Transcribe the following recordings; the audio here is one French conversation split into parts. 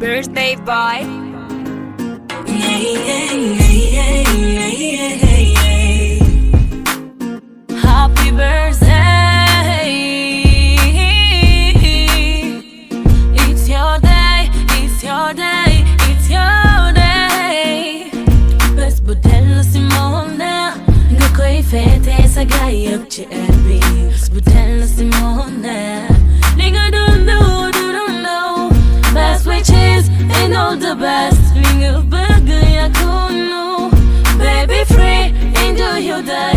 birthday boy. Happy birthday. It's your day, it's your day, it's your day. Bes budel Simone, Gakoi fete sa gayab chebi. Bes budel Simone, Linga don't know, best which is ain't all the best. Linga burger yakuno, baby free, enjoy your day.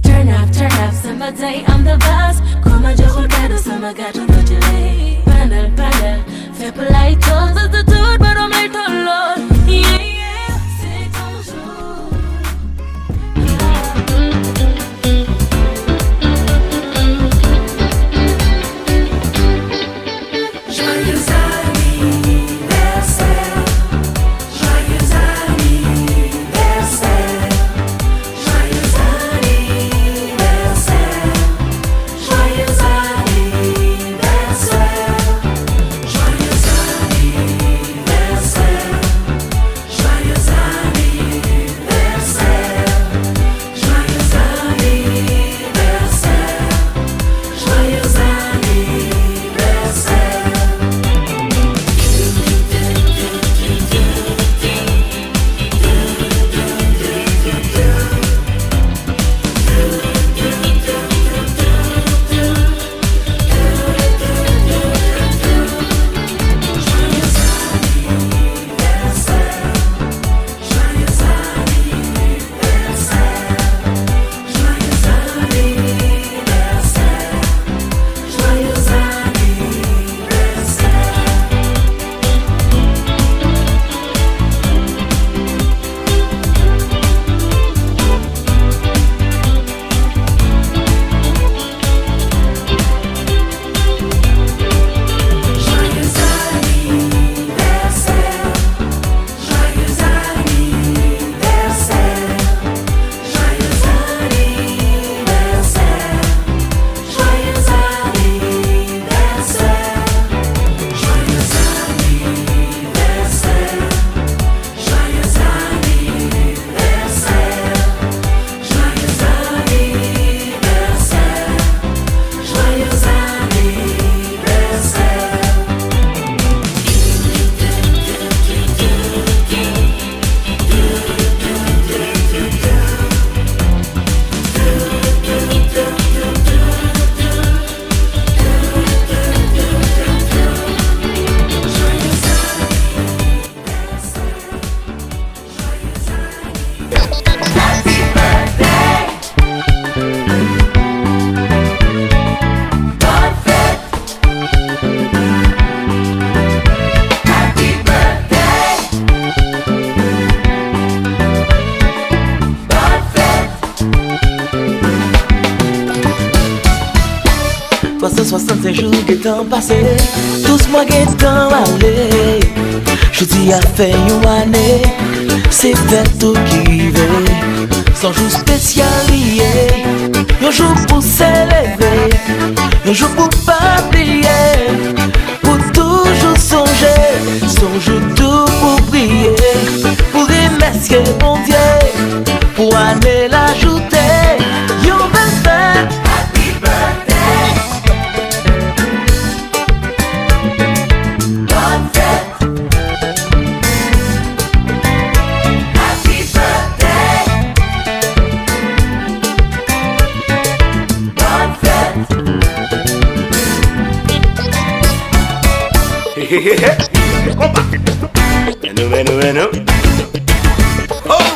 Turn up, somebody I'm the boss. Come on, Joe, gotta some gato do delay. Panel, fair polite, told us the dude, but I'm late on Lord. Yeah, c'est ton jour. Joyeux anniversaire, joyeux anniversaire, joyeux anniversaire, joyeux anniversaire, joyeux anniversaire, joyeux anniversaire, joyeux anniversaire, joyeux anniversaire. Jours que temps passé, tous moi que temps allé. Je dis à faire une année, c'est fait tout qui veut. Sans jour spécial lié, un jour pour s'élever, un jour pour pas oublier, pour toujours songer, songe tout pour prier, pour remercier mon Dieu, pour année l'ajouter, yo belle fête. Happy birthday. Compa. Bueno. Oh.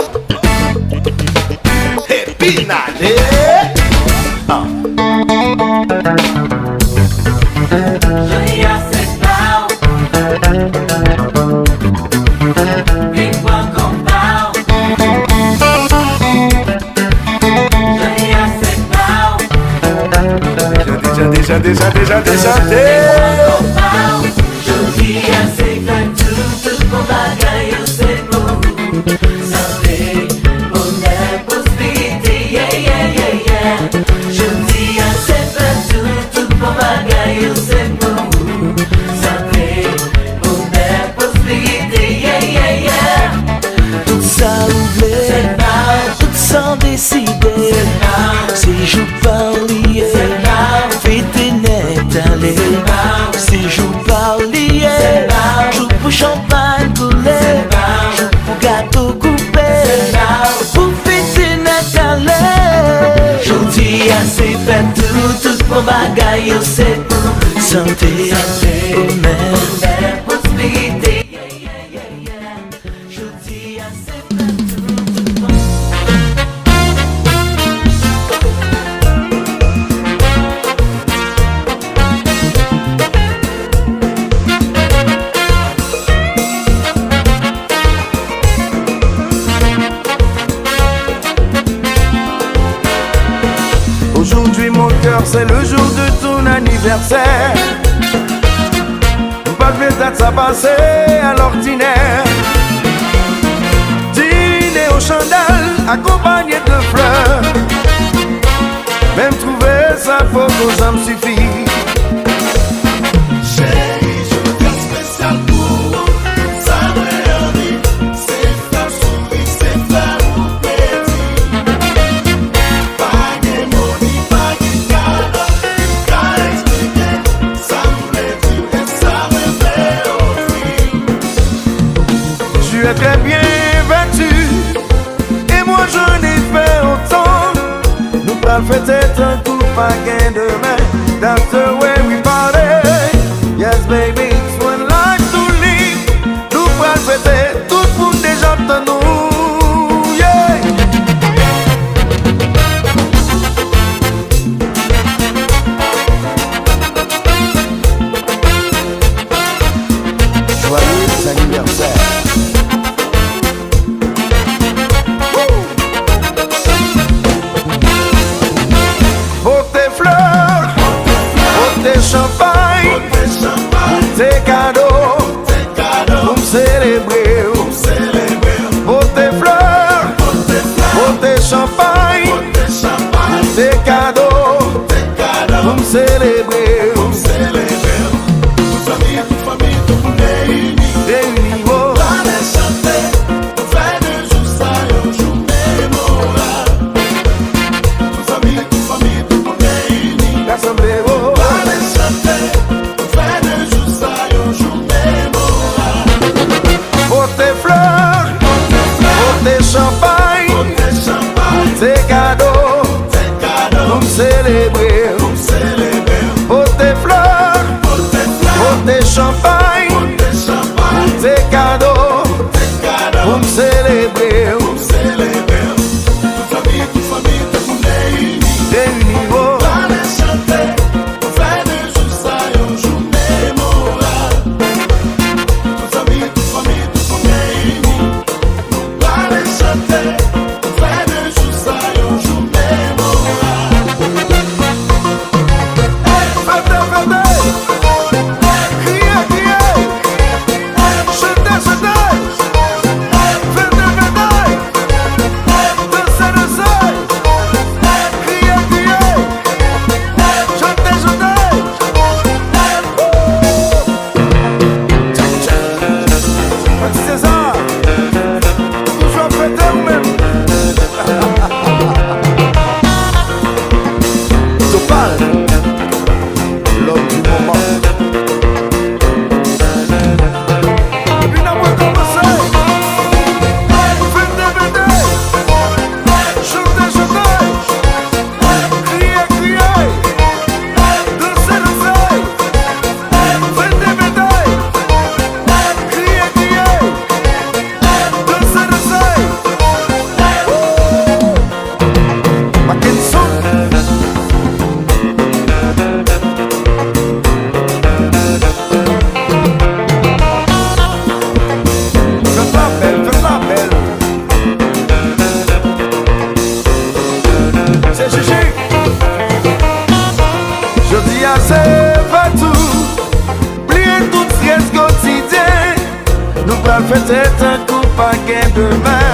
Happy Nale. Chantez. Je dis à cette tout, tout pour bagaille, c'est bon. bon bagay yo c'est santé, bonheur, prospérité. Jodi a c'est pas Aujourd'hui mon cœur c'est le jour de ton anniversaire. Pas de date ça passer à l'ordinaire. Dîner au chandelle accompagné de fleurs. Même trouver ça faut que ça me suffit. Chérie, je veux faire spécial pour vous. Ça me dit, c'est faire sourire, c'est faire vous plaisir. Pas de money, pas de cadeau, qu'à expliquer. Ça me dit et ça me fait aussi. Tu es très bien vêtu et moi j'en ai fait autant. Nous pas fêter un coup pas gain demain. That's the way we party. Yes baby, it's one life to live. Nous pas fêter tout le monde déjà de nous. Yeah. Joyeux anniversaire. Beauté fleurs, beauté champagne, tes cadeaux, pour me célébrer. Beauté fleurs, beauté champagne, tes cadeaux, pour me célébrer. Réunis, oh. L'assemblée, oh. Beauté fleurs, beauté champagne, tes cadeaux, pour me célébrer. Beauté fleurs, beauté champagne, tes cadeaux, pour me célébrer. Réunis, oh. Fêter un coup pas gain demain.